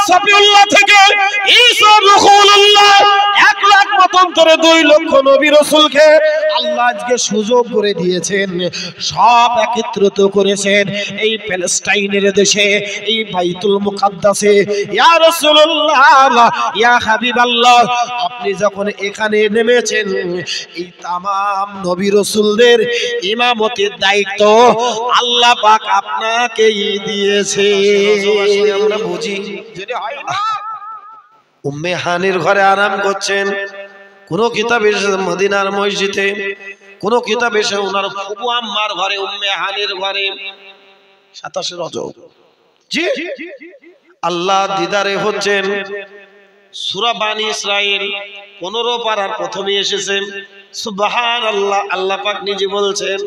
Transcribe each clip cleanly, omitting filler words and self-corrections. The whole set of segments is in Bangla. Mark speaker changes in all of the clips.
Speaker 1: সফিউল্লাহ থেকে ঈসা রাসূলুল্লাহ 1 লাখ মতান্তরে 2 লক্ষ নবী রাসূলকে আল্লাহ আজকে সুযোগ করে দিয়েছেন, সব একত্রিত করেছেন এই প্যালেস্টাইনের দেশে, এই বাইতুল মুকাদ্দাসে। ইয়া রাসূলুল্লাহ, ইয়া হাবিবাল্লাহ, আপনি যখন এখানে নেমেছেন, এই তামাম নবী রাসূলদের ইমামতির দায়িত্ব আল্লাহ পাক আপনাকেই দিয়েছে। আমরা বুঝি যদি হয় না, উম্মে হানির ঘরে আরাম করছেন, কোন কিতাব এসেছে মদিনার মসজিদে, কোন কিতাব এসে ওনার ফুফু আম্মার ঘরে, উম্মে হানির ঘরে 27 রজব। জি, আল্লাহ দিদারে হচ্ছেন। সূরা বানী ইসরাইল 15 পারার প্রথমে এসেছে সুবহানাল্লাহ। আল্লাহ পাক নিজে বলছেন,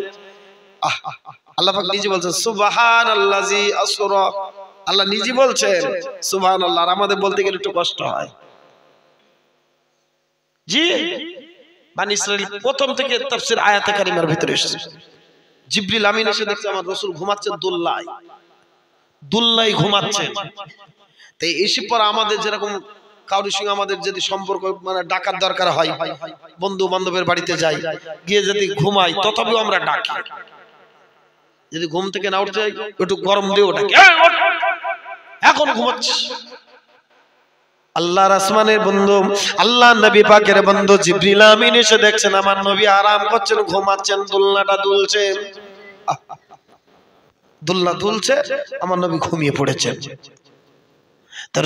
Speaker 1: আল্লাহ পাক নিজে বলছেন সুবহানাল্লাযী আসরা। আল্লাহ নিজে বলছেন সুবহানাল্লাহ, আর আমাদের বলতে গেলে একটু কষ্ট হয়। জি, বানী ইসরাইল প্রথম থেকে তাফসীর আয়াতে কারিমার ভিতরে এসেছে। জিবরিল আমিন এসে দেখছে আমার রাসূল ঘুমাচ্ছেন দুল্লাই ঘুমাচ্ছেন। তাই এসে পর আমাদের যেরকম কারোর সঙ্গে আমাদের যদি সম্পর্ক মানে ডাকার দরকার হয়, বন্ধু বান্ধবের বাড়িতে যাই, গিয়ে যদি ঘুমাই তথাপিও আমরা ডাকি। যদি ঘুম থেকে না উঠতে যাই একটু গরম দিয়েও ডাকি, এখন ঘুমাচ্ছিস। আল্লাহর আসমানের বন্ধু, আল্লাহ নবী পাকের বন্ধু জিবরিল আমিন এসে দেখছেন আমার নবী আরাম করছেন, ঘুমাচ্ছেন, দোলনাটা দুলছেন, দোলনা দুলছে, আমার নবী ঘুমিয়ে পড়েছেন।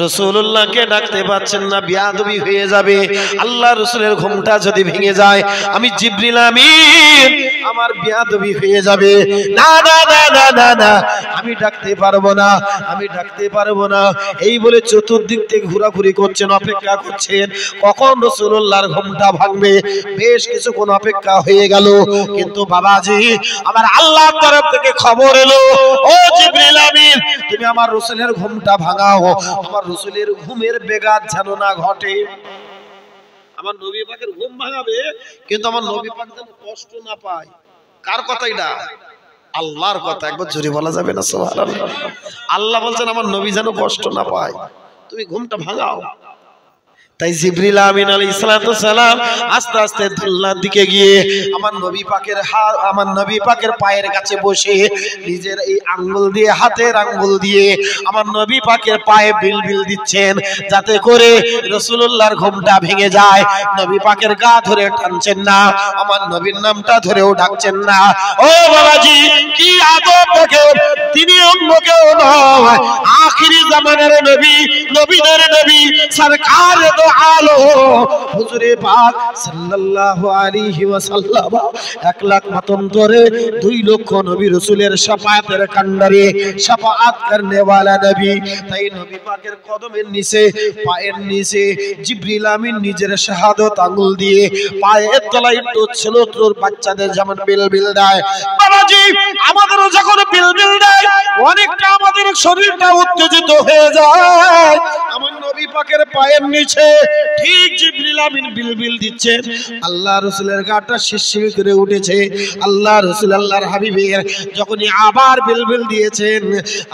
Speaker 1: রাসূলুল্লাহকে ডাকতে পাচ্ছেন না, বিয়াদবি হয়ে যাবে। আল্লাহ রাসূলের ঘুমটা যদি ভেঙে যায়, আমি জিবরিল আমিন আমার বিয়াদবি হয়ে যাবে। না না না না না না, আমি ডাকতে পারবো না, আমি ডাকতে পারবো না। এই বলে চতুর্দিক থেকে ঘোরাঘুরি করছেন, অপেক্ষা করছেন কখন রাসূলুল্লাহর ঘুমটা ভাঙবে। বেশ কিছুক্ষণ অপেক্ষা হয়ে গেল, কিন্তু বাবাজি আমার আল্লাহর তরফ থেকে খবর এলো, ও জিবরিল আমিন তুমি আমার রাসূলের ঘুমটা ভাঙাও, আমার রাসূলের ঘুমের বেঘাত যেন না ঘটে। আমার নবী পাকের ঘুম ভাঙাবে, কিন্তু আমার নবী পাক যেন কষ্ট না পায়। কার কথা এটা? আল্লাহর কথা। একবার জোরে বলা যাবে না সুবহানাল্লাহ? আল্লাহ বলছেন আমার নবী যেন কষ্ট না পায়, তুমি ঘুমটা ভাঙাও। তাই জিবরিল আমিন আলাইহিস সালাতু সালাম আস্তে আস্তে দোলনার দিকে গিয়ে আমার নবী পাকের পায়ের কাছে বসে নিজের এই আঙ্গুল দিয়ে, হাতের আঙ্গুল দিয়ে আমার নবী পাকের পায়ে বিলবিল দিচ্ছেন, যাতে করে রাসূলুল্লাহর ঘুমটা ভেঙে যায়। নবী পাকের গা ধরে টানছেন না, আমার নবীর নামটা ধরেও ডাকছেন না। ও বাবাজি, কি আদব দেখেন, তিনি অন্য কেউ নয়, আখিরি জামানার নবী, নবীদের নবী, সরকার আলো হুজুরে পাক সাল্লাল্লাহু আলাইহি ওয়াসাল্লাম 1 লাখ মতান্তরে 2 লক্ষ নবী রাসূলের শাফাআতের কান্ডারে, শাফাআত করনে वाला নবী। তাই নবী পাকের কদমের নিচে, পায়ের নিচে জিবরিল আমিন নিজের শাহাদাত আঙ্গুল দিয়ে পায়ের তলায় ছিল তোর বাচ্চাদের যেমন বিলবিল দেয়, বাবাজি আমাদেরও যখন বিলবিল দেয় অনেকটা আমাদের শরীরটা উত্তেজিত হয়ে যায়। আমার নবী পাকের পায়ের নিচে ঠিক জিবরিল আমিন বিলবিল দিচ্ছেন, আল্লাহ রাসূলের গাটা শিরশির করে উঠেছে। আল্লাহ রাসূল আল্লাহর হাবিবের যখনই আবার বিলবিল দিয়েছেন,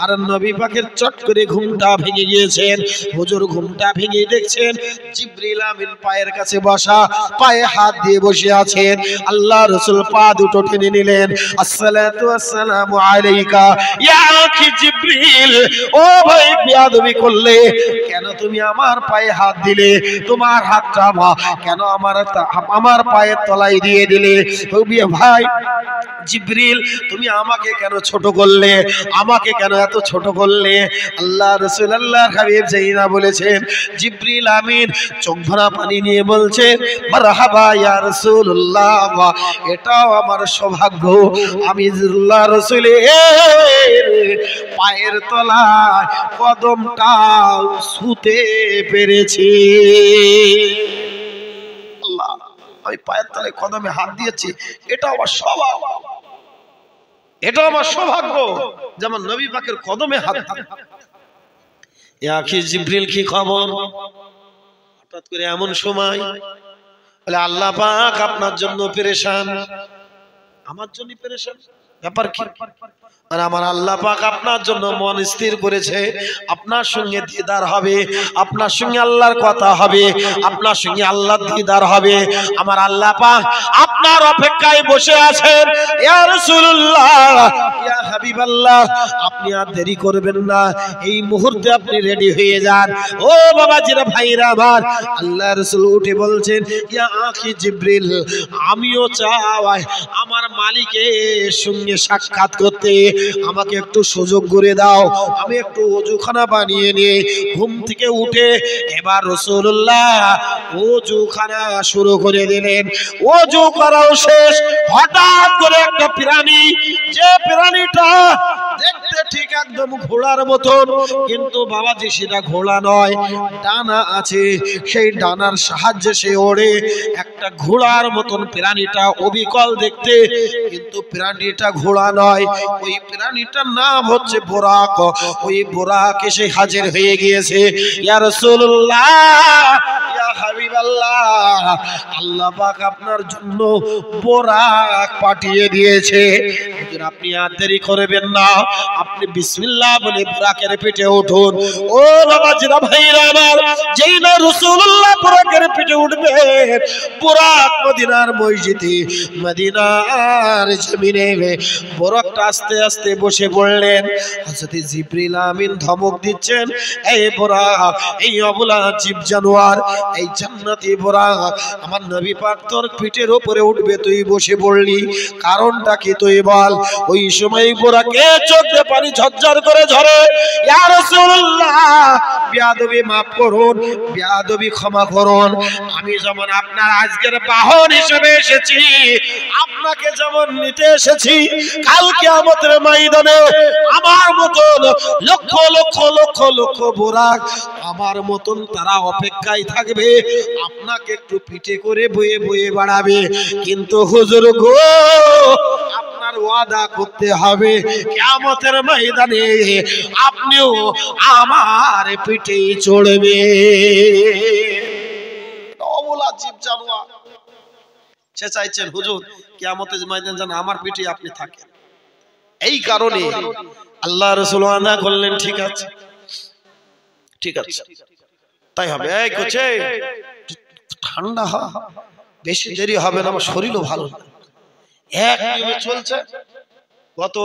Speaker 1: আর নবী পাকের চট করে ঘুমটা ভেঙে গিয়েছেন। হুজুর ঘুমটা ভেঙে দেখছেন জিবরিল আমিন পায়ের কাছে বসা, পায়ে হাত দিয়ে বসে আছেন। আল্লাহ রাসূল পা দুটো টেনে নিলেন, আসসালাতু আসসালামু আলাইকা ইয়া আখি জিবরিল। ও ভাই বিয়াদবি করলে কেন? তুমি আমার পায়ে হাত দিলে, তোমার হাতটা কেন আমার পায়ের তলায় দিয়ে দিলে? ভাই জিবরিল তুমি আমাকে কেন ছোট করলে, আমাকে কেন এত ছোট করলে? আল্লাহ রাসূল আল্লাহর হাবিব যাইনা বলেছেন, জিবরিল আমিন চোখ ভরা পানি নিয়ে বলছেন, মারহাবা ইয়া রাসূলুল্লাহ, এটাও আমার সৌভাগ্য আমি আল্লাহ রাসূলের পায়ের তলায় কদমটাও ছুঁতে পেরেছি। আল্লাহ, আমি পায়ের তলায় কদমে হাত দিয়েছি, এটা আমার সৌভাগ্য, এটা আমার সৌভাগ্য যেমন নবী পাকের কদমে হাত। আখি জিবরিল কি খবর? হঠাৎ করে এমন সময় বলে আল্লাহ পাক আপনার জন্য পেরেশান। আমার জন্য পেরেশান? ব্যাপার কি? আর আমার আল্লাহ পাক আপনার জন্য মন স্থির করেছে, আপনার সঙ্গে দিদার হবে, আপনার সঙ্গে আল্লাহর কথা হবে, আপনার সঙ্গে আল্লাহর দিদার হবে। আমার আল্লাহ পাক আপনার অপেক্ষায় বসে আছেন। ইয়া রাসূলুল্লাহ, ইয়া হাবিবাল্লাহ, আপনি আর দেরি করবেন না, এই মুহূর্তে আপনি রেডি হয়ে যান। ও বাবাজিরা, ভাইরা আমার, আল্লাহ রাসূল উঠে বলছেন, ইয়া আখি জিবরিল, আমিও চাই আমার মালিকের সঙ্গে সাক্ষাৎ করতে, আমাকে একটু সুযোগ করে দাও, আমি একটু ওযুখানা বানিয়ে নিয়ে ঘুম থেকে উঠে এবার রাসূলুল্লাহ ওযুখানা শুরু করে দিলেন। ওযু করাও শেষ, হঠাৎ করে একটা প্রাণী, যে প্রাণীটা দেখতে ঠিক একদম ঘোড়ার মতন, কিন্তু বাবাজি সেটা ঘোড়া নয়, ডানা আছে, সেই ডানার সাহায্যে সে ওড়ে। একটা ঘোড়ার মতন প্রাণীটা, অবিকল দেখতে, কিন্তু প্রাণীটা ঘোড়া নয়, ওই প্রাণীটার নাম হচ্ছে বোরাক। ওই বোরাক এসে হাজির হয়ে গিয়েছে। ইয়া রাসূলুল্লাহ, ইয়া হাবিবাল্লাহ, আল্লাহ পাক আপনার জন্য বোরাক পাঠিয়ে দিয়েছে, আপনি আর দেরি করবেন না, আপনি বিসমিল্লাহ বলে বোরাকের পিঠে উঠুন। ও বাবাজিরা, ভাইরা আমার, যেই না রাসূলুল্লাহ বোরাকের পিঠে উঠবেন, বোরাক মদিনার মসজিদে, মদিনার জমিনে বোরাকটা আস্তে আস্তে বসে পড়লেন। হযরত জিবরিল আমিন ধমক দিচ্ছেন, এই বোরাক, এই অবলা জীব জানোয়ার, এই জান্নাতি বোরাক আমার নবী পাক তোর পিঠের উপরে উঠবে, তুই বসে পড়লি, কারণটা কি তুই বল। ওই সময় বোরাকে চোখ দিয়ে পানি ঝরঝর করে ঝরে। ইয়া রাসূলুল্লাহ, বেয়াদবি মাফ করুন, বেয়াদবি ক্ষমা করুন, আমি যেমন আপনার আজকের বাহন হিসেবে এসেছি, আপনাকে যেমন নিতে এসেছি, কাল কিয়ামতের ময়দানে আমার মতন লক্ষ লক্ষ লক্ষ লক্ষ বোরাক আমার মতন তারা অপেক্ষায় থাকবে, আপনাকে একটু পিঠে করে বয়ে বয়ে বাড়াবে। কিন্তু হুজুর গো, আপনার ওয়াদা করতে হবে, কিয়ামতের ময়দানে আপনিও আমার পিঠে চড়বে। অবলা জীব জানোয়ার সে চাইছেন, হুজুর কিয়ামতের ময়দানে যেন আমার পিঠে আপনি থাকেন। এই কারণে আল্লাহ রাসূল ওয়াদা করলেন, ঠিক আছে, ঠিক আছে, তাই হবে। এই কোচে ঠান্ডা হ, বেশি দেরি হবে না, আমার শরীরও ভালো না। এক নিয়মে চলছে গত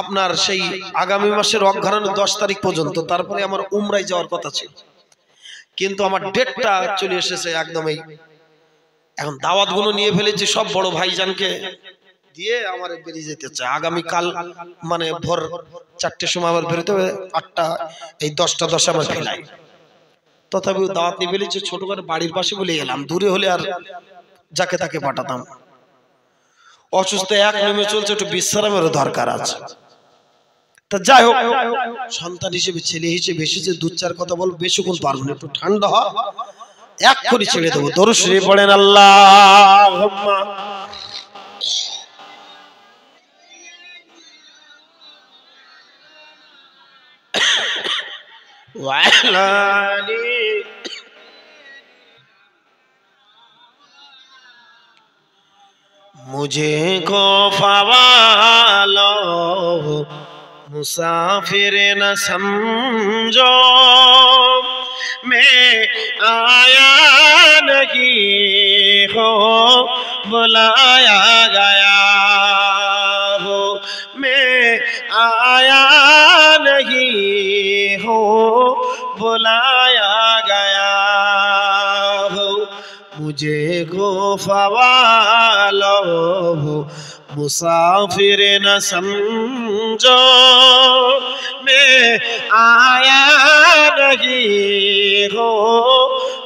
Speaker 1: আপনার সেই আগামী মাসের অগ্রহায়ণের 10 তারিখ পর্যন্ত, তারপরে আমার উমরায় যাওয়ার কথা ছিল, কিন্তু আমার ডেটটা চলে এসেছে একদমই। এখন দাওয়াত গুলো নিয়ে ফেলেছি, সব বড় ভাইজানকে দিয়ে আমার বেরিয়ে যেতে চাই। আগামী কাল মানে ভোর 4টের সময় আমার বেরোতে হবে, 8টা এই 10টা 10 আমার ফেলাই। তথাপিও দাওয়াত নিয়ে ফেলেছি, ছোট করে বাড়ির পাশে বলে এলাম, দূরে হলে আর যাকে তাকে পাঠাতাম। অসুস্থ এক নেমে চলছে, একটু বিশ্রামেরও দরকার আছে। তা যাই হোক, সন্তান হিসেবে, ছেলে হিসেবে এসেছে, 2-4 কথা বলবো, বেশিক্ষণ পারবো না, একটু ঠান্ডা হয়, এক করে ছেড়ে দেবো। দরুদ শরীফ পড়েন, আল্লাহুম্মা ওয়া আলা আলি मुझे को फवालो मुसाफिर न समझो, मैं आया नहीं हो बुलाया गया हो, मैं आया नहीं हो बुलाया गया हो, मुझे को फवालो मुसाफिर न समझो, मैं आया नहीं हो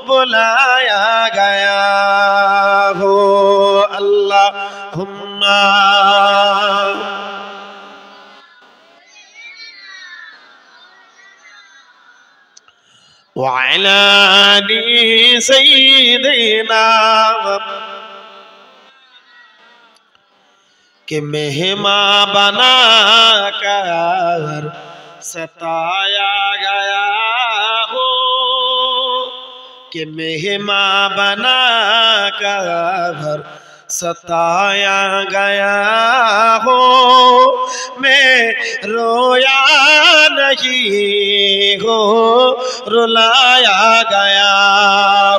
Speaker 1: बुलाया गया हो। अल्लाहुम्मा وعلى آل سيدنا के मेहमान बना कर सताया गया हो, के मेहमान बना कर सताया गया हो मैं रोया नहीं हो रुलाया गया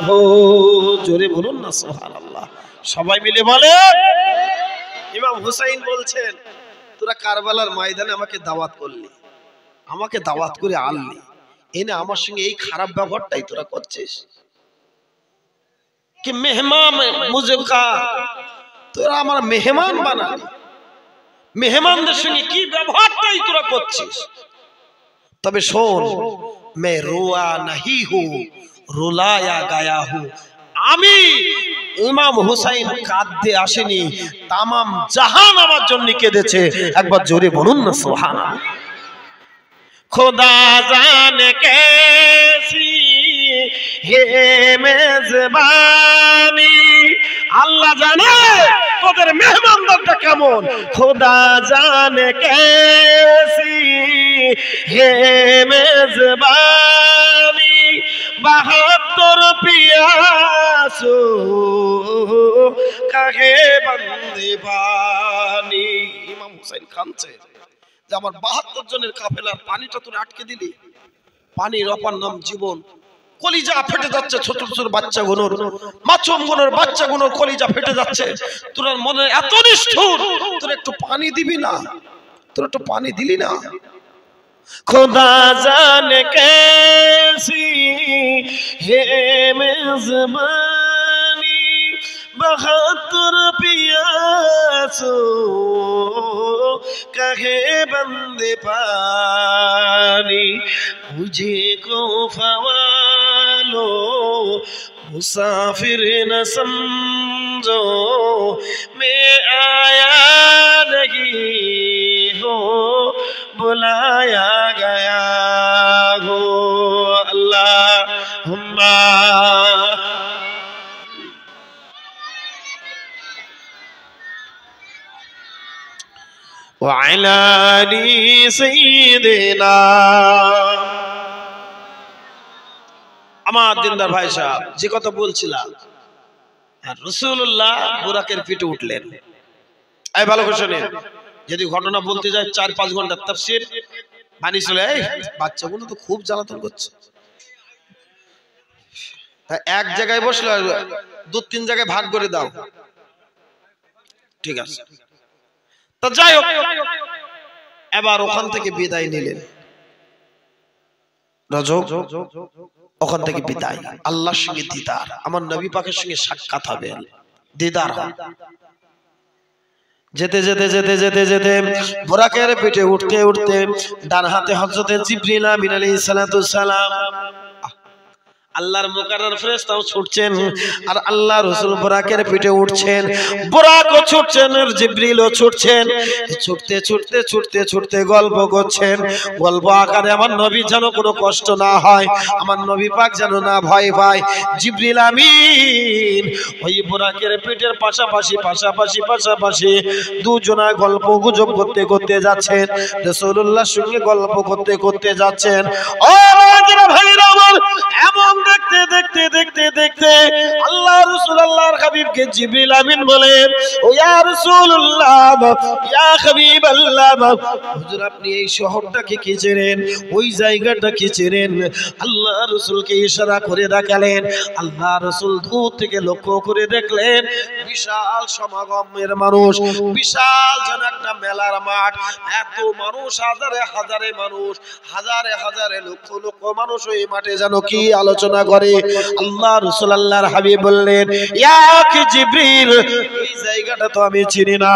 Speaker 1: हो जोरे बोलুন না সুবহানাল্লাহ সবাই মিলে বলে ইমাম হুসাইন বলছেন তোরা কারবালার ময়দানে আমাকে দাওয়াত করলি আমাকে দাওয়াত করে আনলি এনে আমার সঙ্গে এই খারাপ ব্যবহারটাই তোরা করছিস कि मेहमान मुझे का তোরা আমার মেহমান বানালি মেহমানদের সঙ্গে কি ব্যবহারটাই তোরা করছিস তবে শোন मैं रोआ नहीं हूं रुलाया गया हूं আমি ইমাম হুসাইন কাঁদতে আসেনি तमाम জাহান আমার জন্য কেঁদেছে একবার জোরে বলুন না সুবহানাল্লাহ खुदा जाने कैसी है मेजबानी अल्लाह जाने তোদের মেহমানদারটা কেমন खुदा जाने कैसी है मेजबानी 72 पियासो কাহে বন্দে পানি ইমাম হুসাইন কাঁদছে যে আমার 72 জনের কাফেলার পানিটা তুই আটকে দিলি পানির অপার নাম জীবন কলিজা ফেটে যাচ্ছে ছোট ছোট বাচ্চাগুলোর মাছুমগুলোর বাচ্চাগুলোর কলিজা ফেটে যাচ্ছে তোর মনে এত নিষ্ঠুর তোর একটু পানি দিবি না তোর একটু পানি দিলি না खुदा जाने कैसी है मेजबानी 72 पियासो कहे बंदे पानी मुझे को फवालो मुसाफिर न समझो मैं आया नहीं हो बुलाया गया हो अल्लाहुम्मा وعلى آل سيدنا আমার দিনদার ভাই সাহেব যে কথা বলছিলাম রাসূলুল্লাহ বুরাকের পিঠে উঠলেন এই ভালো করে শুনেন যদি ঘটনা বলতে যায় 4-5 ঘন্টা তাফসীর পানি চলে এই বাচ্চাগুলো তো খুব জ্বালাতন করছে এক জায়গায় বসলে 2-3 জায়গায় ভাগ করে দাও ঠিক আছে তো যাই হোক এবার ওখান থেকে বিদায় নিলেন রজব ওখান থেকে বিদায় আল্লাহর সঙ্গে দিদার আমার নবী পাকের সঙ্গে সাক্ষাৎ হবে দিদার হবে যেতে যেতে যেতে যেতে যেতে বুরাকের পিঠে উঠতে উঠতে ডান হাতে হযরতে জিবরিল আমিন আলাইহিস সালাতু সালাম আল্লাহর মুকাররম ফেরেশতাও ছুটছেন আর আল্লাহ রাসূল বুরাকের পিঠে উঠছেন বুরাকও ছুটছেন আর জিবরিলও ছুটছেন ছুটতে ছুটতে ছুটতে ছুটতে গল্প করছেন গল্প আকারে আমার নবী যেন কোনো কষ্ট না হয় আমার নবী পাক যেন না ভয় পায় জিবরিল আমিন ওই বুরাকের পিঠের পাশাপাশি পাশাপাশি পাশাপাশি দুজনা গল্প গুজব করতে করতে যাচ্ছেন রাসূলুল্লাহর সঙ্গে গল্প করতে করতে যাচ্ছেন ও রাজরা ভাইরা আমার এমন দেখতে দেখতে দেখতে দেখতে আল্লাহ রাসূল আল্লাহর হাবিবকে জিবরিল আমিন বলেন ও ইয়া রাসূলুল্লাহ ইয়া হাবিবাল্লাহ হুজুর আপনি এই শহরটাকে কি চেনেন ওই জায়গাটা কি চেনেন আল্লাহ রাসূলকে ইশারা করে দেখালেন আল্লাহ রাসূল দূর থেকে লক্ষ্য করে দেখলেন বিশাল সমাগমের মানুষ বিশাল যেন একটা মেলার মাঠ এত মানুষ হাজারে হাজারে মানুষ হাজারে হাজারে লক্ষ লক্ষ মানুষ ওই মাঠে যেন কি আলোচনা করে আল্লাহ রাসূল আল্লাহর হাবিব বললেন ইয়া জিবরিল এই জায়গাটা তো আমি চিনি না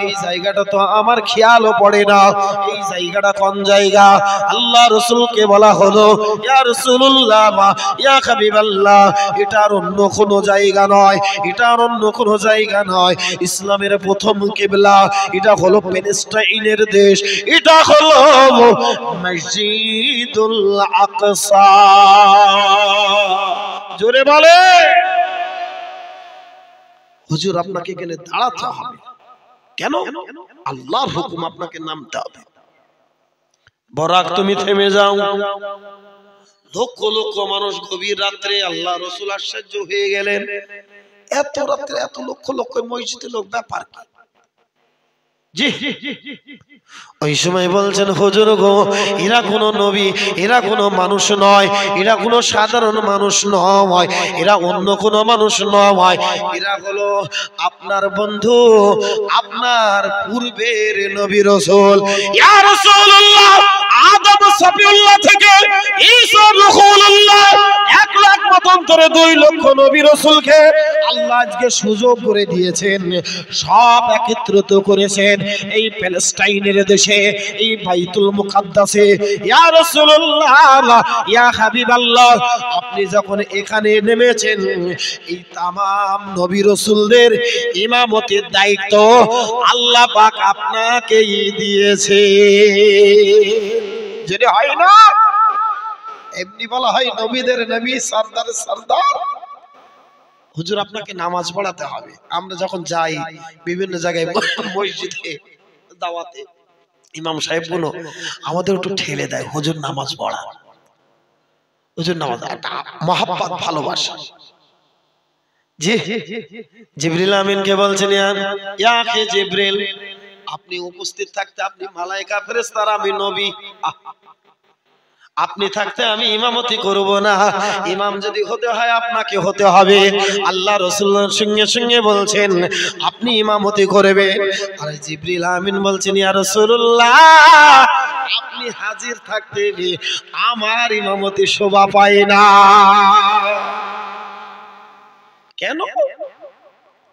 Speaker 1: এই জায়গাটা তো আমার খেয়ালও পড়ে না এই জায়গাটা কোন জায়গা আল্লাহ রাসূলকে বলা হলো ইয়া রাসূলুল্লাহ ইয়া হাবিবাল্লাহ এটা অন্য কোনো জায়গা নয় এটা অন্য কোনো জায়গা নয় ইসলামের প্রথম কিবলা এটা হলো প্যালেস্টাইনের দেশ এটা হলো মসজিদুল আকসা জোরে বলে হুজুর আপনাকে এখানে দাঁড়াতে হবে কেন আল্লাহর হুকুম আপনাকে নামতে হবে বরাক তুমি থেমে যাও লক্ষ লক্ষ মানুষ গভীর রাত্রে আল্লাহ রাসূল আশ্চর্য হয়ে গেলেন এত রাত্রে এত লক্ষ লক্ষ মসজিদে লোক, ব্যাপার কি? জি ওই সময় বলছেন হুজুর গো, এরা কোনো নবী, এরা কোনো মানুষ নয়, এরা কোনো সাধারণ মানুষ নয়, এরা অন্য কোনো মানুষ নয়, এরা হলো আপনার বন্ধু, আপনার পূর্বের নবী রাসূল। ইয়া রাসূলুল্লাহ, আদম সফিউল্লাহ থেকে ঈসা রুহুল্লাহ 1 লাখ মতান্তরে 2 লক্ষ নবী রাসূলকে আল্লাহ আজকে সুযোগ করে দিয়েছেন, সব একত্রিত করেছেন এই প্যালেস্টাইনের দেশে, এই বাইতুল মুকাদ্দাসে। ইয়া রাসূলুল্লাহ, ইয়া হাবিবাল্লাহ, আপনি যখন এখানে নেমেছেন, এই तमाम নবী রাসূলদের ইমামতির দায়িত্ব আল্লাহ পাক আপনাকেই দিয়েছে। যদি হয় না, এমনি বলা হয় নবীদের নবী, সরদার সরদার। হুজুর আপনাকে নামাজ পড়াতে হবে। আমরা যখন যাই বিভিন্ন জায়গায় মসজিদে দাওয়াতে, ইমাম সাহেবগুলো আমাদের একটু ঠেলে দেয়, হুজুর নামাজ পড়া, হুজুর নামাজ, একটা মহব্বত, ভালোবাসা। জি জিবরিল আমিনকে বলছেন, ইয়া হে জিবরিল, আপনি উপস্থিত থাকতে আপনি মালায়েকা ফেরেশতারা, আমি নবী, আপনি থাকতে আমি ইমামতি করব না, ইমাম যদি হতে হয় আপনাকে হতে হবে। আল্লাহ রাসূলের সঙ্গে সঙ্গে বলছেন আপনি ইমামতি করবেন। আর জিবরিল আমিন বলছেন, ইয়া রাসূলুল্লাহ, আপনি হাজির থাকতে আমার ইমামতি শোভা পায় না। কেন?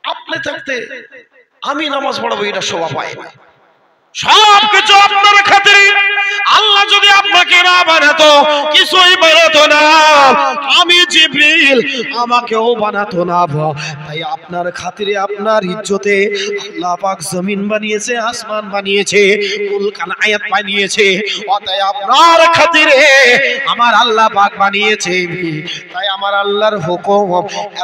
Speaker 1: আপনি থাকতে আমি নামাজ পড়াবো, এটা শোভা পায় না। সবকিছু আপনার খাতিরে। আল্লাহ যদি আপনাকে না বানাতো, কিছুই বানাতো না, আমি জিবরিল আমাকেও বানাতো না। তাই আপনার খাতিরে, আপনার ইজ্জতে আল্লাহ পাক জমিন বানিয়েছে, আসমান বানিয়েছে, কুল কানায়াত বানিয়েছে। অতএব আপনার খাতিরে আমার আল্লাহ পাক বানিয়েছে। তাই আমার আল্লাহর হুকুম,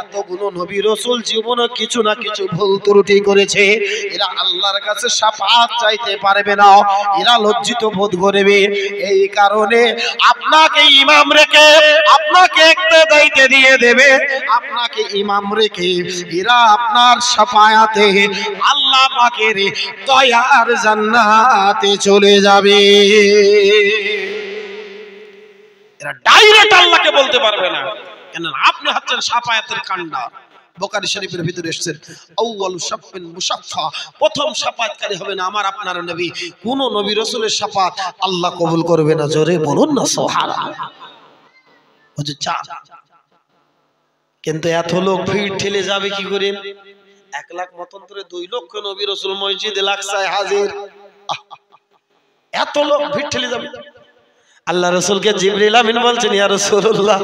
Speaker 1: এতগুলো নবী রাসূল জীবনে কিছু না কিছু ভুল ত্রুটি করেছে, এরা আল্লাহর কাছে শাফাআত চাইতে পারবে না, এরা লজ্জিত বোধ করবে। এই কারণে আপনাকে ইমাম রেখে, আপনাকে একটা দায়িত্ব দিয়ে দেবে, আপনাকে ইমাম রেখে এরা আপনার শাফায়াতে আল্লাহ পাকের দয়ার জান্নাতে চলে যাবে। এরা ডাইরেক্ট আল্লাহকে বলতে পারবে না, কেন আপনি হচ্ছেন শাফায়াতের কান্ডার। বুখারী শরীফের ভিতরে এসেছে, আউয়ালু শাফিন মুশাফফা, প্রথম শাফায়াতকারী হবেন আমার আপনার নবী। কোন নবী রাসূলের শাফাত আল্লাহ কবুল করবে না, জোরে বলুন না সুবহানাল্লাহ। বুঝে চা, কিন্তু এত লোক ভিড় ঠেলে যাবে কি করে? 1 লাখ মতান্তরে 2 লক্ষ নবী রাসূল মসজিদে লাগসায় হাজির, এত লোক ভিড় ঠেলে যাবে। আল্লাহ রাসূলকে জিবরিল আমিন বলছেন, ইয়া রাসূলুল্লাহ,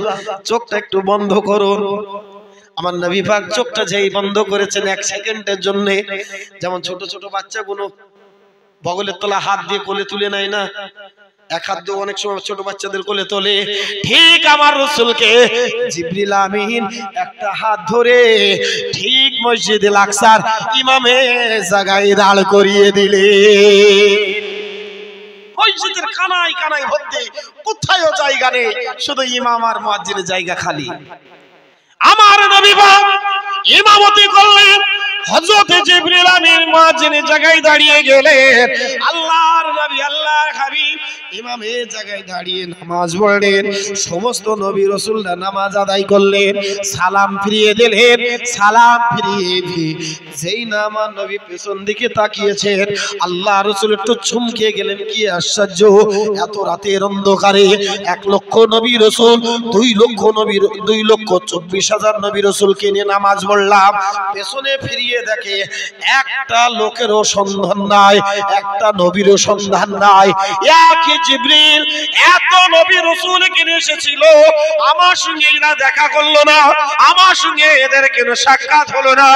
Speaker 1: চোখটা একটু বন্ধ করুন। আমার নবী পাক চোখটা যেই বন্ধ করেছেন 1 সেকেন্ডের জন্য, যেমন ছোট ছোট বাচ্চাগুলো বগলের তলা হাত দিয়ে কোলে তুলে নেয় না, এক হাত দিয়ে অনেক সময় ছোট বাচ্চাদের কোলে তোলে, ঠিক আমার রাসূলকে জিবরিল আমিন একটা হাত ধরে ঠিক মসজিদে আকসার ইমামের জায়গায় দাঁড় করিয়ে দিলে। মসজিদের কানায় কানায় ভর্তি, কোথায়ও জায়গা নেই, শুধু ইমাম আর মুয়াজ্জিনের জায়গা খালি। আমার নবী পাক ইমামতি করলেন, হযরত জিবরিল আমিন মুয়াজ্জিনের জায়গায় দাঁড়িয়ে গেলেন। আল্লাহর নবী, আল্লাহর হাবিব ইমামের জায়গায় দাঁড়িয়ে নামাজ পড়লেন। সমস্ত নবী রাসূলরা নামাজ আদায় করলেন, সালাম ফিরিয়ে দিলেন। সালাম ফিরিয়ে দিয়ে যেই না আমার নবী পেছন দিকে তাকিয়েছেন, আল্লাহ রাসূল একটু চমকে গেলেন। কি আশ্চর্য, এত রাতের অন্ধকারে 1 লক্ষ নবী রাসূল, 2 লক্ষ নবী, 2 লক্ষ 24,000 নবী রাসূলকে নিয়ে নামাজ পড়লাম। পেছনে ফিরিয়ে দেখে একটা লোকেরও সন্ধান নাই, একটা নবীরও সন্ধান নাই। একই জিবরিল এত নবী রাসূল কিনে এসেছিল, আমার সঙ্গে এরা দেখা করলো না, আমার সঙ্গে এদের কেন সাক্ষাৎ হলো না,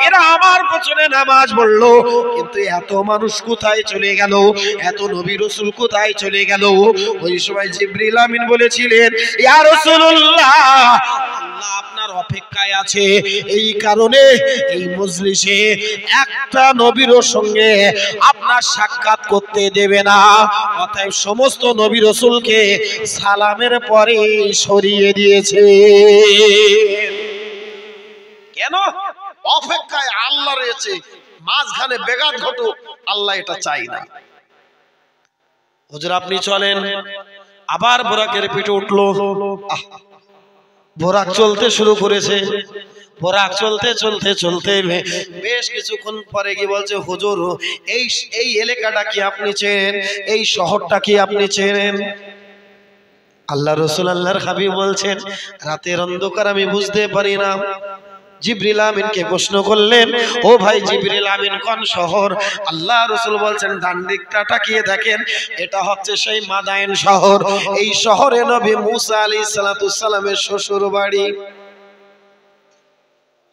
Speaker 1: এরা আমার পেছনে নামাজ পড়লো, কিন্তু এত মানুষ কোথায় চলে গেল, এত নবী রাসূল কোথায় চলে গেল? ওই সময় জিবরিল আমিন বলেছিলেন, ইয়া রাসূলুল্লাহ, আল্লাহ আপনার অপেক্ষায় আছে, এই কারণে এই মজলিসে একটা নবীর সঙ্গে আপনার সাক্ষাৎ করতে দেবে না। অতএব সমস্ত নবী রাসূলকে সালামের পরে সরিয়ে দিয়েছে। কেন? অপেক্ষায় আল্লাহ রয়েছে, মাঝখানে বেঘাত ঘটুক, আল্লাহ এটা চাই না। হুজুর আপনি চলেন। আবার বোরাকের পিঠে উঠলো। বোরাক চলতে শুরু করেছে। বোরাক চলতে চলতে চলতে বেশ কিছুক্ষণ পরে কি বলছে, হুজুর এই এলাকাটা কি আপনি চেনেন? এই শহরটা কি আপনি চেনেন? আল্লাহ রাসূল আল্লাহর হাবিব বলছেন, রাতের অন্ধকার আমি বুঝতে পারি না। জিবরিল আমিনকে প্রশ্ন করলেন, ও ভাই জিবরিল আমিন, কোন শহর? আল্লাহ রাসূল বলছেন, ডান দিকটা তাকিয়ে দেখেন, এটা হচ্ছে সেই মাদায়েন শহর। এই শহরে নবী মুসা আলাইহিস সালামের শ্বশুর বাড়ি।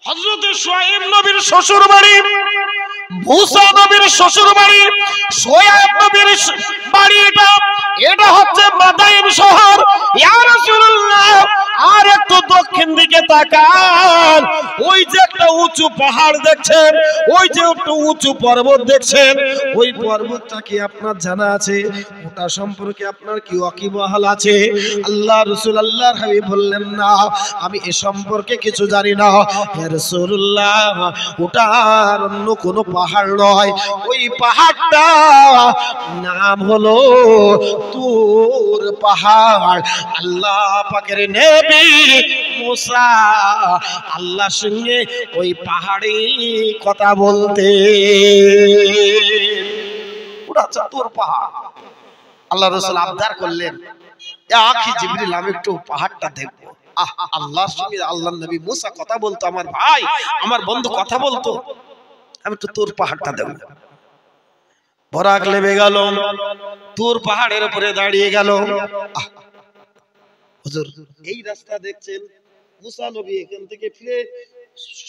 Speaker 1: হযরত শুআয়ব নবীর শ্বশুর বাড়ি, মুসা নবীর শ্বশুর বাড়ি, শুআয়ব নবীর বাড়ি, এটা হচ্ছে মাদায়েন শহর। ইয়া রাসূলুল্লাহ, আর একটু দক্ষিণ দিকে তাকান, ওই যে একটা উঁচু পাহাড় দেখছেন, ওই যে একটু উঁচু পর্বত দেখছেন, ওই পর্বতটা কি আপনার জানা আছে? ওটা সম্পর্কে আপনার কি ওয়াকিবহাল আছে? আল্লাহ রাসূল আল্লাহর হাবিব বললেন, না, আমি এ সম্পর্কে কিছু জানি না হে রাসূলুল্লাহ। ওটা অন্য কোনো পাহাড় নয়, ওই পাহাড়টা নাম হলো তুর পাহাড়। আল্লাহ পাকের নবী মুসা আল্লাহর সঙ্গে ওই পাহাড়ে কথা বলতে, ওটা তুর পাহাড়। আল্লাহ রাসূল আবদার করলেন, ইয়া আখি জিবরিল, আমি একটু পাহাড়টা দেখব। আল্লাহর সঙ্গে আল্লাহর নবী মুসা কথা বলতো, আমার ভাই, আমার বন্ধু কথা বলতো, আমি একটু তুর পাহাড়টা দেখব। বরাক নেমে গেল, তুর পাহাড়ের উপরে দাঁড়িয়ে গেল। হুজুর এই রাস্তা দেখছেন, মুসা নবী এখান থেকে ফিরে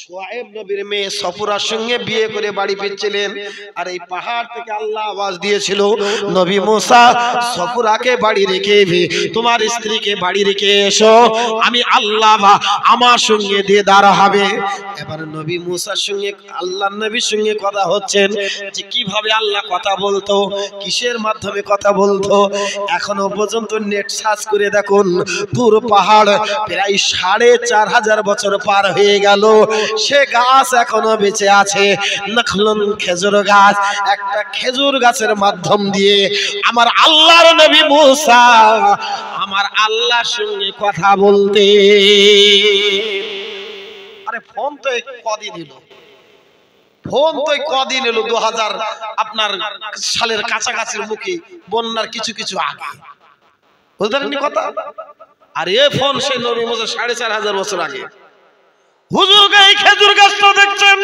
Speaker 1: শুআয়ব নবীর মেয়ে সফুরার সঙ্গে বিয়ে করে বাড়ি ফিরছিলেন, আর এই পাহাড় থেকে আল্লাহ আওয়াজ দিয়েছিল, নবী মুসা সফুরাকে বাড়ি রেখে তোমার স্ত্রীকে বাড়ি রেখে এসো, আমি আল্লাহ আমার সঙ্গে দিদার হবে। এবার নবী মুসার সঙ্গে আল্লাহর নবীর সঙ্গে কথা হচ্ছেন যে কিভাবে আল্লাহ কথা বলতো, কিসের মাধ্যমে কথা বলতো। এখনো পর্যন্ত নেট সার্চ করে দেখুন, তুর পাহাড় প্রায় ৪৫০০ বছর পার হয়ে গেল, সে গাছ এখনো বেঁচে আছে, নখলুন, খেজুর গাছ। একটা খেজুর গাছের মাধ্যম দিয়ে আমার আল্লাহর নবী মুসা আমার আল্লাহর সঙ্গে কথা বলতে। আরে ফোন তো কদিন এলো, ফোন তো কদিন এলো ২০০০ আপনার সালের কাছাকাছির মুখে, বন্যার কিছু কিছু আগে, বুঝতে পারেননি কথা? আর এ ফোন সেই নবী মুসা ৪৫০০ বছর আগে। হুজুর এই খেজুর গাছটা দেখছেন,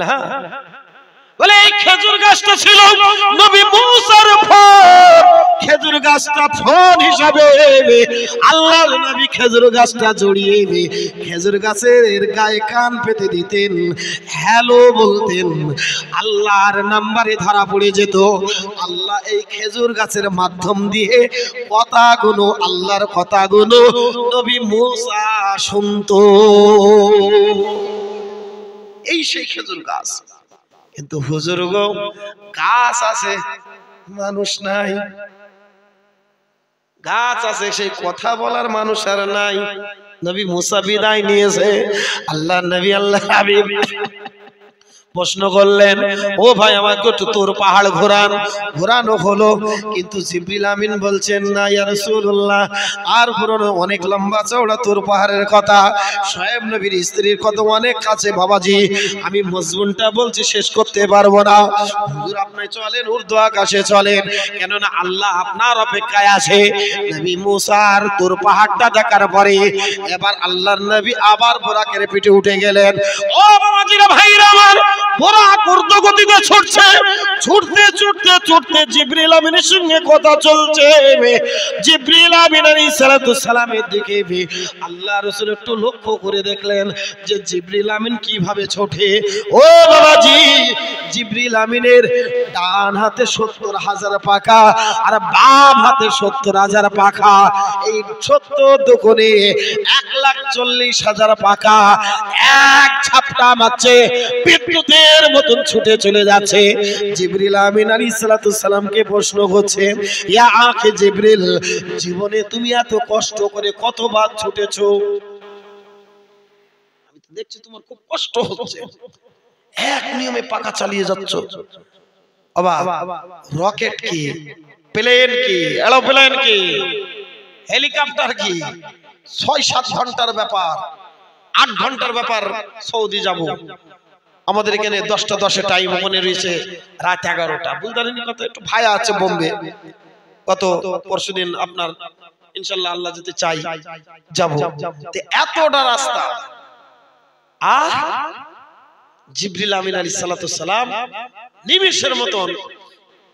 Speaker 1: হ্যাঁ বলে এই খেজুর গাছটা ছিল নবী মুসার ফোন। খেজুর গাছটা ফোন হিসাবে আল্লাহর নবী খেজুর গাছটা জড়িয়ে খেজুর গাছের গায়ে কান পেতে দিতেন, হ্যালো বলতেন, আল্লাহর নাম্বারে ধরা পড়ে যেত। আল্লাহ এই খেজুর গাছের মাধ্যম দিয়ে কথাগুলো, আল্লাহর কথাগুলো নবী মুসা শুনতো। এই সেই খেজুর গাছ। কিন্তু হুজুর গো, গাছ আছে মানুষ নাই, গাছ আছে সেই কথা বলার মানুষ আর নাই। নবী মুসা বিদায় নিয়েছে, আল্লাহ নবী আল্লাহ হাবিব প্রশ্ন করলেন, ও ভাই আমাকে একটু তোর পাহাড় ঘোরানো হলো, কিন্তু জিবরিল আমিন বলছেন, না ইয়া রাসূলুল্লাহ, আর ঘোরানো অনেক লম্বা চওড়া তোর পাহাড়ের কথা, শুআয়ব নবীর স্ত্রীর কথা অনেক কাছে বাবাজি, আমি মজমুনটা বলছি শেষ করতে পারবো না। হুজুর আপনি চলেন, উর্দু আকাশে চলেন, কেননা আল্লাহ আপনার অপেক্ষায় আছে। নবী মুসার তোর পাহাড়টা দেখার পরে এবার আল্লাহর নবী আবার বোরাকের পিঠে উঠে গেলেন। ও বাবাজিরা, ভাইরা আমার, বোরাক ঊর্ধ্ব গতিতে ছুটছে, ছুটতে ছুটতে ছুটতে জিবরিল আমিনের সঙ্গে কথা চলছে। জিবরিল আমিন আলাইহিস সালামের দিকে আল্লাহ রাসূল একটু লক্ষ্য করে দেখলেন যে জিবরিল আমিন কিভাবে ছোটে। ও বাবাজি, জিবরিল আমিনের ডান হাতে ৭০,০০০ পাখা আর বাম হাতে ৭০,০০০ পাখা, এই ৭০ দুগুণে ১,৪০,০০০ পাখা এক ঝাপটা মারছে, বিদ্যুতের মতন ছুটে চলে যাচ্ছে। জিবরিল আমিন আলাইহিস সালামকে প্রশ্ন করছে, ইয়া আখি জিবরিল, জীবনে তুমি এত কষ্ট করে কতবার ছুটেছো? আমি দেখছি তোমার খুব কষ্ট হচ্ছে, এক নিয়মে পাকা চালিয়ে যাচ্ছ। বাবা রকেট কি, প্লেন কি, এরোপ্লেন কি, হেলিকপ্টার কি, ৬-৭ ঘন্টার ব্যাপার, ৮ ঘন্টার ব্যাপার। সৌদি যাব, আমাদের এখানে 10টা 10-এ টাইম, ওখানে রয়েছে রাত 11টা। বুঝতে পারেনি কত, একটু ভায়া আছে বোম্বে, কত পরশুদিন আপনার ইনশাআল্লাহ আল্লাহ যেতে চাই যাব। এতটা রাস্তা, আর জিবরিল আমিন আলাইহিস সালাতু সালাম নিমিষের মতন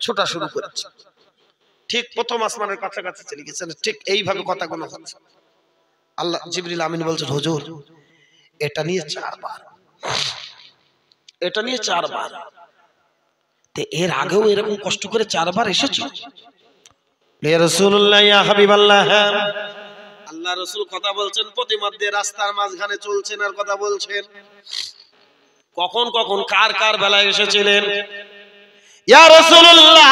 Speaker 1: ছোটা শুরু করেছে। ঠিক প্রথম আসমানের কাছাকাছি চলে গেছেন, ঠিক এইভাবে কথাগুলো হচ্ছে। আল্লাহ জিবরিল আমিন বলছেন, হুজুর এটা নিয়ে 4 বার, এটা নিয়ে 4 বার। তে এর আগেও এরকম কষ্ট করে 4 বার এসেছো? ইয়া রাসূলুল্লাহ, ইয়া হাবিবাল্লাহ, আল্লাহ রাসূল কথা বলছেন, প্রতিমধ্যে রাস্তার মাঝখানে চলছেন আর কথা বলছেন। কখন কখন কার কার বেলায় এসেছিলেন? ইয়া রাসূলুল্লাহ,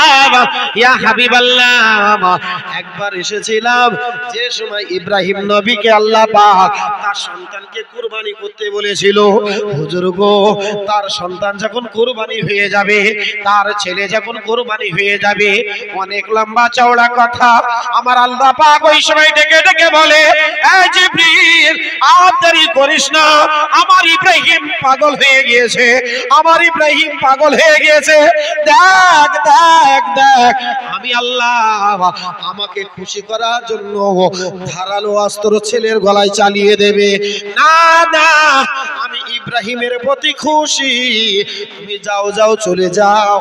Speaker 1: ইয়া হাবিবাল্লাহ, একবার এসেছিলাম যে সময় ইব্রাহিম নবীকে আল্লাহ পাক তার সন্তানকে কুরবানি করতে বলেছিল। হুজুর গো, তার সন্তান যখন কুরবানি হয়ে যাবে, তার ছেলে যখন কুরবানি হয়ে যাবে, অনেক লম্বা চওড়া কথা। আমার আল্লাহ পাক ওই সময় ডেকে ডেকে বলে, এ জিবরিল, আর দেরি করিস না, আমার ইব্রাহিম পাগল হয়ে গিয়েছে, আমার ইব্রাহিম পাগল হয়ে গিয়েছে। দেখ দেখ দেখ, আমি আল্লাহ আমাকে খুশি করার জন্য ধারালো অস্ত্র ছেলের গলায় চালিয়ে দেবে। না না, আমি ইব্রাহিমের প্রতি খুশি, তুমি যাও যাও চলে যাও,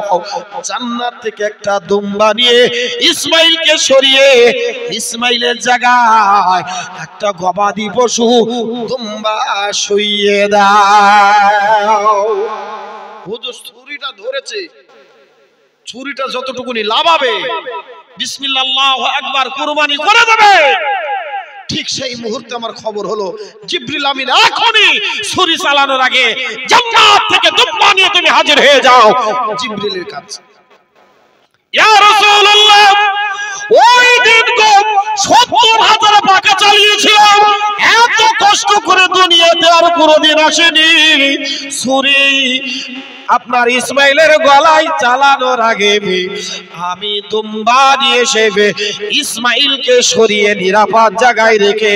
Speaker 1: জান্নাত থেকে একটা দুম্বা নিয়ে ইসমাইলকে সরিয়ে ইসমাইলের জায়গায় একটা গবাদি পশু দুম্বা শুইয়ে দাও। হুজুর ছুরিটা ধরেছে, ছুরিটা যতটুকুনি লাভাবে, বিসমিল্লাহ আল্লাহু আকবার, কুরবানি করে দেবে। ঠিক সেই মুহূর্তে আমার খবর হলো জিবরিল আমিন এখনই ছুরি চালানোর আগে জান্নাত থেকে দুম্বা নিয়ে তুমি হাজির হয়ে যাও জিবরিলের কাছে। ইয়া রাসূলুল্লাহ, ওই দিন গো ৭০,০০০ পাকা চালিয়েছিলাম, এত কষ্ট করে দুনিয়াতে আর কোনোদিন আসেনি। ছুরি আপনার ইসমাইলের গলায় চালানোর আগে আমি দুম্বা নিয়ে এসে ইসমাইলকে সরিয়ে নিরাপদ জায়গায় রেখে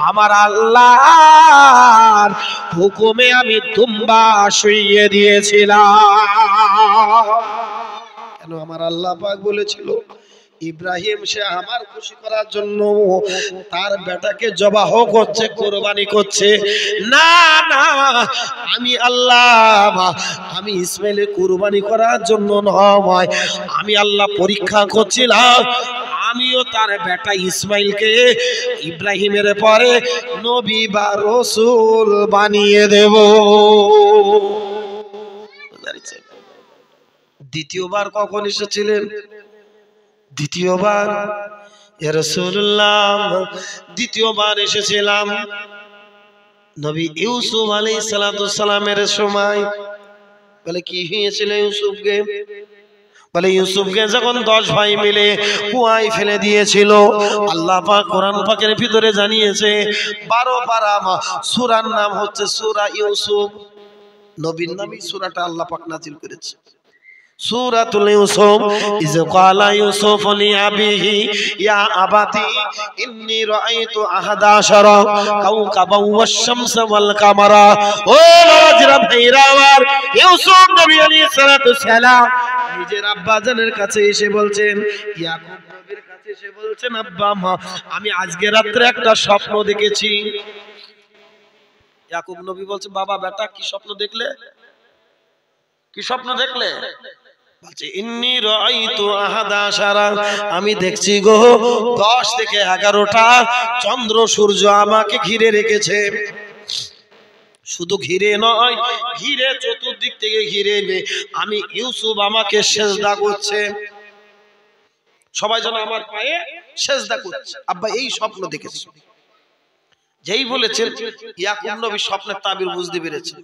Speaker 1: আমার আল্লাহর হুকুমে আমি দুম্বা শুইয়ে দিয়েছিলাম। কেন? আমার আল্লাহ পাক বলেছিল, ইব্রাহিম সে আমার খুশি করার জন্য তার বেটাকে জবাহ করছে, কুরবানি করছে। না না, আমি আল্লাহ, আমি ইসমাইলের কুরবানি করার জন্য নয়, আমি আল্লাহ পরীক্ষা করছিলাম আমিও তার বেটা ইসমাইলকে ইব্রাহিমের পরে নবী বা রাসূল বানিয়ে দেব। দ্বিতীয়বার কখন এসেছিলেন? দ্বিতীয়বার ইয়া রাসূলুল্লাহ, দ্বিতীয়বার এসেছিলাম নবী ইউসুফ আলাইহিস সালাতু সালামের সময়। বলে কি হয়েছিল ইউসুফকে? বলে ইউসুফকে যখন 10 ভাই মিলে কুয়ায় ফেলে দিয়েছিল, আল্লাহ পাক কোরআন পাকের ভিতরে জানিয়েছে 12 পারা সূরার নাম হচ্ছে সূরা ইউসুফ। নবীর নামই সূরাটা আল্লাহ পাক নাযিল করেছে। সূরাতুল ইউসুফ, ইয ক্বালা ইউসুফ লিআবিহি ইয়া আবাতি ইন্নী রাআইতু আহাদা আশারা কাওকাবাও ওয়াশ-শামসা ওয়াল কামারা। ও নওজরা ভাইরা আমার, ইউসুফ নবী আলাইহিস সালাতু সালাম নিজের আব্বা জানের কাছে এসে বলছেন, ইয়াকুব নবীর কাছে এসে বলছেন, আব্বা মা, আমি আজকে রাতে একটা স্বপ্ন দেখেছি। ইয়াকুব নবী বলছে, বাবা বেটা কি স্বপ্ন দেখলে? কি স্বপ্ন দেখলে? বলছে ইন্নী রাআইতু আহাদা আশারা, আমি দেখছি গো 10 থেকে 11টা চন্দ্র সূর্য আমাকে ঘিরে রেখেছে। শুধু ঘিরে নয়, ঘিরে চতুর্দিক থেকে ঘিরে আমি ইউসুফ আমাকে সিজদা করছে, সবাই যেন আমার পায়ে সিজদা করছে। আব্বা এই স্বপ্ন দেখেছি। যেই বলেছেন ইয়াকুব নবী স্বপ্নের তাবির বুঝতে পেরেছে,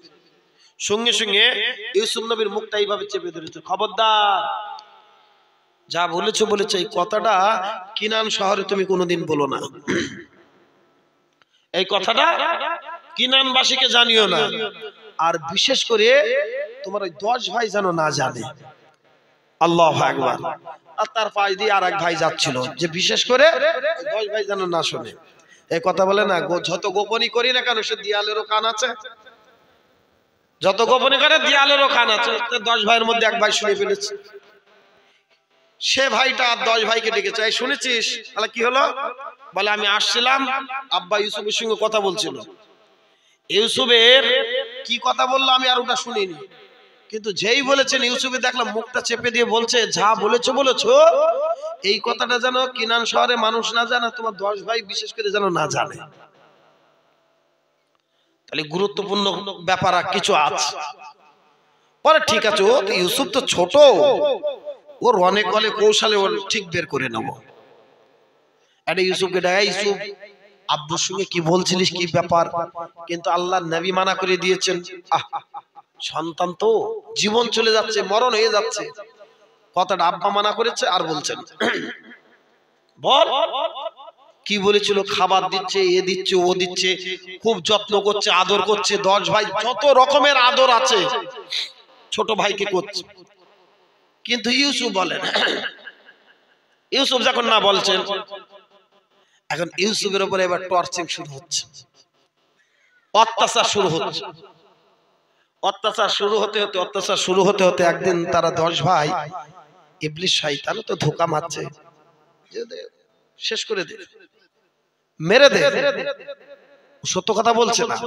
Speaker 1: সঙ্গে সঙ্গে ইউসুফ নবীর মুখটা এইভাবে চেপে ধরেছে, খবরদার, যা বলেছো বলেছো, এই কথাটা কিনান শহরে তুমি কোনোদিন বলো না। এই কথাটা কিনানবাসীকে জানিও না, আর বিশেষ করে তোমার ওই 10 ভাই যেন না জানে। আল্লাহু আকবার। আর তার পাশ দিয়ে আর এক ভাই যাচ্ছিল, যে বিশেষ করে 10 ভাই যেন না শুনে। এই কথা বলে না, যত গোপনই করি না কেন সে দেয়ালেরও কান আছে, যত গোপনই করে দেয়ালেরও কান আছে। 10 ভাইয়ের মধ্যে এক ভাই শুনে ফেলেছে, সে ভাইটা আর 10 ভাইকে ডেকেছে, এই শুনেছিস? তাহলে কি হলো? বলে আমি আসছিলাম, আব্বা ইউসুফের সঙ্গে কথা বলছিল। ইউসুফের কি কথা বললো আমি আর ওটা শুনিনি, কিন্তু যেই বলেছেন ইউসুফে দেখলাম মুখটা চেপে দিয়ে বলছে, যা বলেছো বলেছো, এই কথাটা যেন কিনান শহরে মানুষ না জানে, তোমার 10 ভাই বিশেষ করে যেন না জানে। তাহলে গুরুত্বপূর্ণ ব্যাপার কিছু আছে। পরে ঠিক আছে, ও ইউসুফ তো ছোট, ওর অনেক অনেক কৌশলে ওর ঠিক বের করে নেব। এটা ইউসুফকে ডাকা, ইউসুফ আব্বুর সঙ্গে কি বলছিলিস, কি ব্যাপার? কিন্তু আল্লাহর নবী মানা করে দিয়েছেন, সন্তান তো জীবন চলে যাচ্ছে, মরণ হয়ে যাচ্ছে, কথাটা আব্বা মানা করেছে। আর বলছেন বল কি বলেছিল, খাবার দিচ্ছে, এ দিচ্ছে, ও দিচ্ছে, খুব যত্ন করছে, আদর করছে। 10 ভাই যত রকমের আদর আছে ছোট ভাইকে করছে, কিন্তু ইউসুফ বলেন। ইউসুফ যখন না বলছেন, এখন ইউসুফের উপরে এবার টর্চিং শুরু হচ্ছে, অত্যাচার শুরু হচ্ছে। অত্যাচার শুরু হতে হতে একদিন তারা 10 ভাই, ইবলিস শয়তান তো ধোঁকা মারছে, শেষ করে দে, মেরে দে। সত্য কথা বলছে না,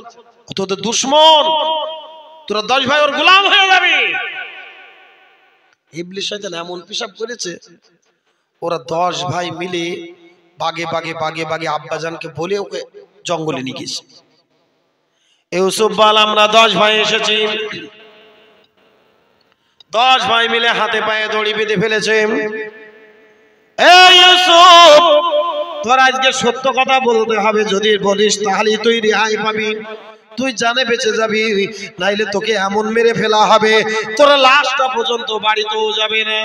Speaker 1: তোদের দুশ্মন, তোরা 10 ভাই ওর গোলাম হয়ে যাবি। ইবলিস শয়তান এমন পেশাব করেছে, ওরা 10 ভাই মিলে বাগে বাগে বাগে বাগে আব্বাজানকে বলে ওকে জঙ্গলে নিয়ে গেছে। ইউসুফ বল, আমরা 10 ভাই এসেছি। 10 ভাই মিলে হাতে পায়ে দড়ি বেঁধে ফেলেছে। এই ইউসুফ, তোর আজকে সত্য কথা বলতে হবে, যদি বলিস তাহলে তুই রেহাই পাবি, তুই জানে বেঁচে যাবি, নাইলে তোকে এমন মেরে ফেলা হবে তোর লাশটা পর্যন্ত বাড়িতেও যাবে না।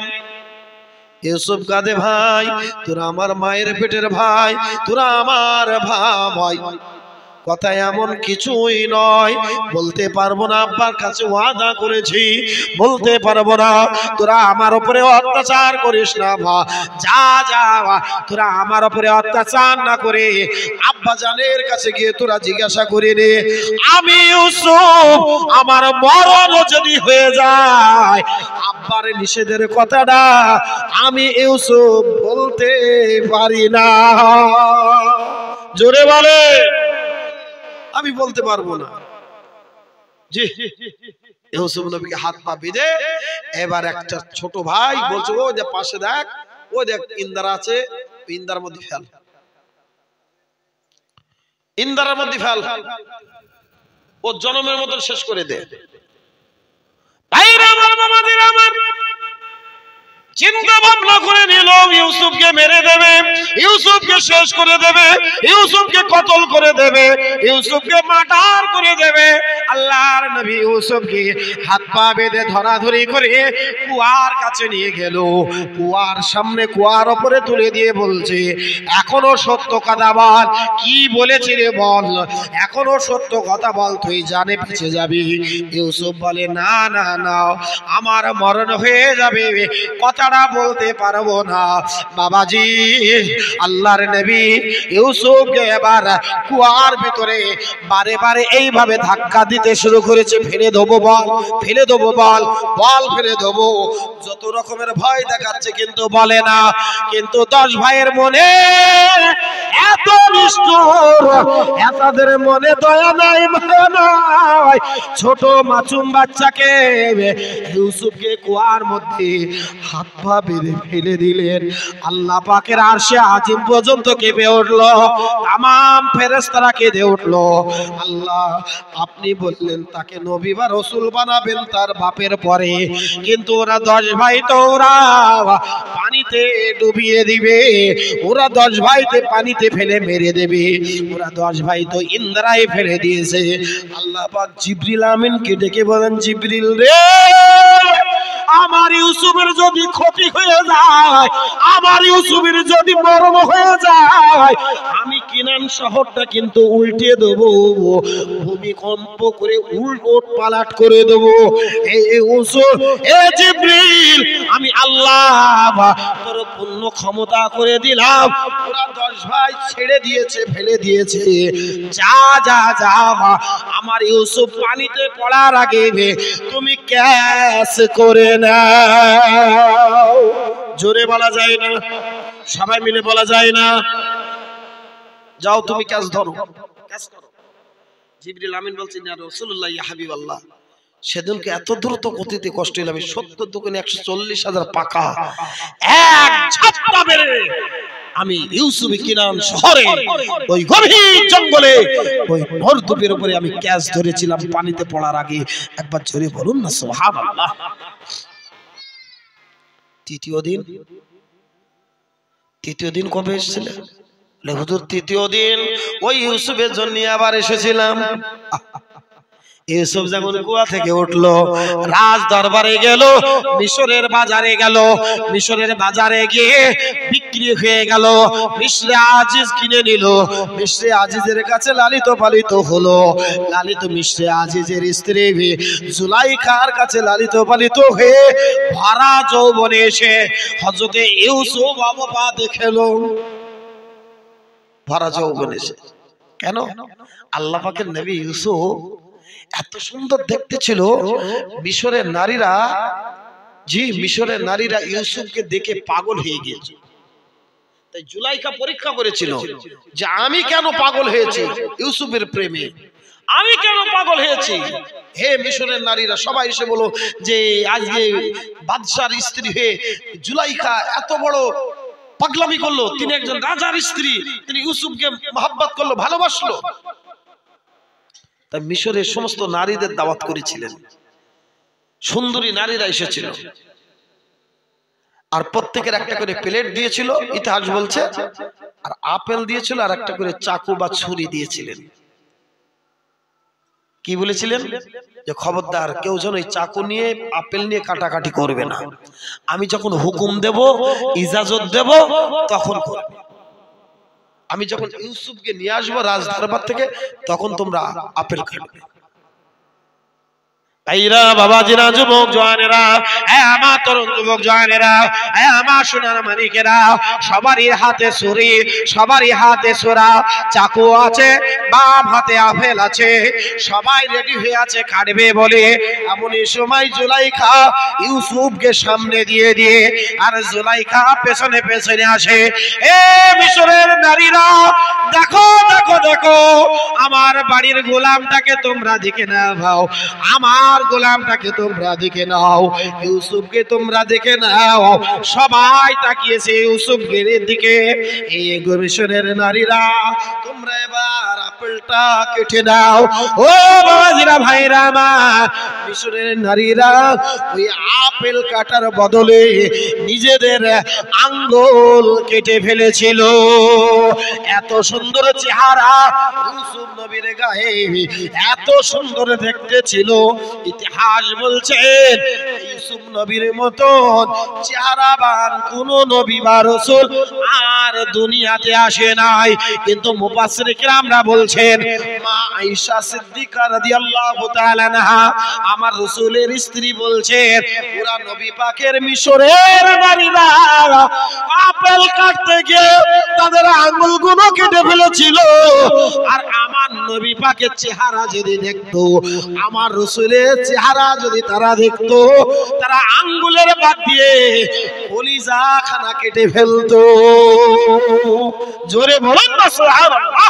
Speaker 1: ইউসুফ কাঁদে, ভাই তোরা আমার মায়ের পেটের ভাই, তোরা আমার ভাই, কথা এমন কিছুই নয়, বলতে পারবো না, আব্বার কাছে ওয়াদা করেছি বলতে পারবো না। তোরা আমার উপরে অত্যাচার করিস না, যা যা, তোরা আমার উপরে অত্যাচার না করে আব্বা জানের কাছে গিয়ে তোরা জিজ্ঞাসা করে নে, আমি ইউসুফ আমার মরণ যদি হয়ে যায়, আব্বার নিষেধের কথাটা আমি ইউসুফ বলতে পারি না। জোরে বলে, আমি বলতে পারবো না। জি, ইউসুফ নবীকে হাত পা বেঁধে এবার একটা ছোট ভাই বলছে, ও যে পাশে দেখ, ও দেখ ইন্দারা আছে, ইন্দার মধ্যে ফেল, ইন্দারের মধ্যে ফেল, ও জনমের মতন শেষ করে দে। চিন্তা ভাবনা করে নিল ইউসুফকে মেরে দেবে, ইউসুফকে শেষ করে দেবে, ইউসুফকে কতল করে দেবে, ইউসুফকে মার্ডার করে দেবে। আল্লাহর নবী ইউসুফকে হাত পা বেঁধে ধরাধরি করে কুয়ার কাছে নিয়ে গেল। কুয়ার সামনে, কুয়ার উপরে তুলে দিয়ে বলছে, এখনো সত্য কথা বল, কি বলেছিলে বল, এখনো সত্য কথা বল, তুই জানে বেঁচে যাবি। ইউসুফ বলে, না না না, আমার মরণ হয়ে যাবে, কথাটা বলতে পারবো না। বাবাজি, আল্লাহর নবী ইউসুফকে এবার কুয়ার ভিতরে বারে বারে এইভাবে ধাক্কা দিতে শুরু করেছে, ফেলে দেবো বল, ফেলে দেবো বল, বল ফেলে দেবো, যত রকমের ভয় দেখাচ্ছে, কিন্তু বলে না। কিন্তু 10 ভাইয়ের মনে এত নিষ্ঠুর, এতদের মনে দয়া নাই, মায়া নাই। ছোট মাসুম বাচ্চাকে ইউসুফকে কুয়ার মধ্যে হাত পা বেঁধে ফেলে দিলেন। আল্লাহ পাকের আরশে আজিম পর্যন্ত কেঁপে উঠলো, তামাম ফেরেশতারা কেঁদে উঠলো। আল্লাহ, আপনি বললেন তাকে নবী বা রাসূল বানাবেন তার বাপের পরে, কিন্তু ওরা 10 ভাই তো ওরা পানিতে ডুবিয়ে দিবে, ওরা 10 ভাইতে পানিতে ফেলে মেরে দেবে, ওরা 10 ভাই তো ইন্দ্রায় ফেলে দিয়েছে। আল্লাহ পাক জিবরিল আমিনকে ডেকে বলেন, জিবরিল রে, আমার ইউসুফের যদি ক্ষতি হয়ে যায়, আমার ইউসুফের যদি মরণ হয়ে যায়, আমি কিনান শহরটা কিন্তু উল্টে দেব, ভূমিকম্প করে উলট পালাট করে দেব। এই ইউসুফ, এ জিবরিল, আমি আল্লাহ তোর পূর্ণ ক্ষমতা করে দিলাম। ওরা 10 ভাই ছেড়ে দিয়েছে, ফেলে দিয়েছে, যা যা যা, আমার ইউসুফ পানিতে পড়ার আগে তুমি ক্যাশ করে নাও। জোরে বলা যায় না, সবাই মিলে বলা যায় না? যাও তুমি ক্যাশ ধরো, ক্যাশ করো। জিবরিল আমিন বলছেন, ইয়া রাসূলুল্লাহ, ইয়া হাবিবাল্লাহ, সেদিনকে এত দ্রুত গতিতে কষ্ট হইল, আমি 70 দোকানে 140,000 পাকা এক ঝাপটা বেড়ে আমি ইউসুফ কিনান শহরে ওই গভীর জঙ্গলে ওই নরদ্বীপের উপরে আমি ক্যাচ ধরেছিলাম পানিতে পড়ার আগে। একবার জোরে বলুন না সুবহানাল্লাহ। তৃতীয় দিন কবে এসেছিলেন? হুজুর তৃতীয় দিন ওই ইউসুফের জন্য আবার এসেছিলাম। ইউসুফ যখন কুয়া থেকে উঠলো, রাজ দরবারে গেল, মিশরের বাজারে গেল, মিশরের বাজারে গিয়ে বিক্রি হয়ে গেল, মিশরে আজিজ কিনে নিল, মিশরে আজিজের কাছে লালিত পালিত হলো, লালিত মিশরে আজিজের স্ত্রী জুলাইখার কাছে লালিত পালিত হয়ে ভরা যৌবনে এসে হযরতে ইউসুফ অবপা দেখেলো। ভরা যৌবনে এসে কেন? আল্লাহ পাকের নবী ইউসুফ এত সুন্দর দেখতে ছিল, মিশরের নারীরা ইউসুফকে দেখে পাগল হয়ে গিয়েছে। তাই জুলাইখা পরীক্ষা করেছিল যে আমি কেন পাগল হয়েছি ইউসুফের প্রেমে, আমি কেন পাগল হয়েছি। হে মিশরের নারীরা সবাই এসে বলো যে আজকে বাদশার স্ত্রী হয়ে জুলাইখা এত বড় পাগলামি করলো, তিনি একজন রাজার স্ত্রী, তিনি ইউসুফকে মহব্বত করলো, ভালোবাসলো। মিশরের সমস্ত নারীদের দাওয়াত করেছিলেন, সুন্দরী নারীরা এসেছিল, আর প্রত্যেকের একটা করে প্লেট দিয়েছিল, ইতিহাস বলছে, আর আপেল দিয়েছিল, আর একটা করে চাকু বা ছুরি দিয়েছিলেন। কি বলেছিলেন? যে খবরদার কেউ যেন এই চাকু নিয়ে আপেল নিয়ে কাটাকাটি করবে না, আমি যখন হুকুম দেব, ইজাজত দেব, তখন করবে। আমি যখন ইউসুফকে নিয়ে আসবো রাজদরবার থেকে, তখন তোমরা আপেল খাবে। ভাইরা, বাবাজিরা, যুবক জওয়ানেরা, আমার তরুণ যুবক জওয়ানেরা, আমার সোনার মানিকেরা, সবারই হাতে ছুরি, সবারই হাতে ছোরা, চাকু আছে, বাম হাতে আপেল আছে, সবাই রেডি হয়ে আছে কাটবে বলে। এমনই সময় জুলাইখা ইউসুফকে সামনে দিয়ে আর জুলাইখা পেছনে পেছনে আসে। এ মিশরের নারীরা, দেখো দেখো দেখো, আমার বাড়ির গোলামটাকে তোমরা দেখে নাও, আমার গোলামটাকে তোমরা দেখে নাও, ইউসুফকে তোমরা দেখে নাও। সবাই তাকিয়েছে ইউসুফের দিকে। এই মিশরের নারীরা, তোমরা এবার আপেলটা কেটে দাও। ও বাবাজিরা, ভাইরা আমার, মিশরের নারীরা ওই আপেল কাটার বদলে নিজেদের আঙ্গুল কেটে ফেলেছিল। এত সুন্দর চেহারা ইউসুফ নবীর গায়ে, এত সুন্দর দেখতে ছিল। ইতিহাস বলছে ইউসুফ নবীর মতন চেহারাবান কোন নবী বা রাসূল আর দুনিয়াতে আসে নাই। কিন্তু মুফাসসির কিরামরা বলছেন, মা আয়েশা সিদ্দিকা রাদিয়াল্লাহু তাআলা আনহা, আমার রাসূলের স্ত্রী, বলছেন পুরা নবী পাকের মিশরের নারীরা আপেল কাটতে গিয়ে তাদের আঙ্গুলগুলো কেটে ফেলেছিল। আর আমার নবী পাকের চেহারা যদি দেখতো, আমার রাসূলের চেহারা যদি তারা দেখতো, তারা আঙ্গুলের বাদ দিয়ে কলিজা খানা কেটে ফেলতো। জোরে বলুন না সুবহানাল্লাহ।